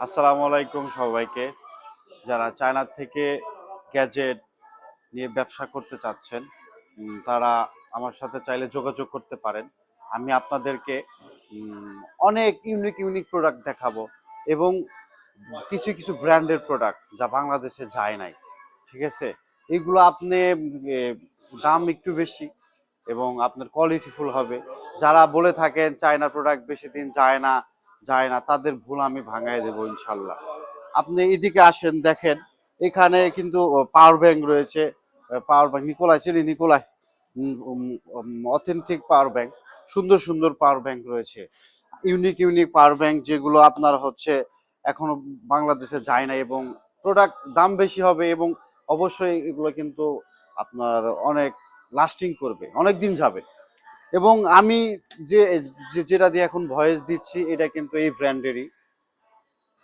আসসালামু আলাইকুম সবাইকে। যারা চায়না থেকে গ্যাজেট নিয়ে ব্যবসা করতে চাচ্ছেন, তারা আমার সাথে চাইলে যোগাযোগ করতে পারেন। আমি আপনাদেরকে উম, অনেক ইউনিক ইউনিক প্রোডাক্ট দেখাবো এবং কিছু কিছু ব্র্যান্ডের প্রোডাক্ট যা বাংলাদেশে যায় নাই। ঠিক আছে, এগুলো আপনি দাম একটু বেশি এবং আপনার কোয়ালিটিফুল হবে। যারা বলে থাকেন চায়না প্রোডাক্ট বেশি দিন যায় না তাদের ভুল আমি ভাঙাই দেবো ইনশাল্লাহ। আপনি এদিকে আসেন, দেখেন এখানে কিন্তু পাওয়ার ব্যাংক রয়েছে। পাওয়ার ব্যাংক নিকোলাই চিনি নিকোলাই, অথেন্টিক পাওয়ার ব্যাংক, সুন্দর সুন্দর পাওয়ার ব্যাংক রয়েছে। ইউনিক ইউনিক পাওয়ার ব্যাংক যেগুলো আপনার হচ্ছে এখনো বাংলাদেশে যায় না এবং প্রোডাক্ট দাম বেশি হবে এবং অবশ্যই এগুলো কিন্তু আপনার অনেক লাস্টিং করবে, অনেক দিন যাবে। এবং আমি যে যেটা দিয়ে এখন ভয়েস দিচ্ছি এটা কিন্তু এই ব্র্যান্ডেরই,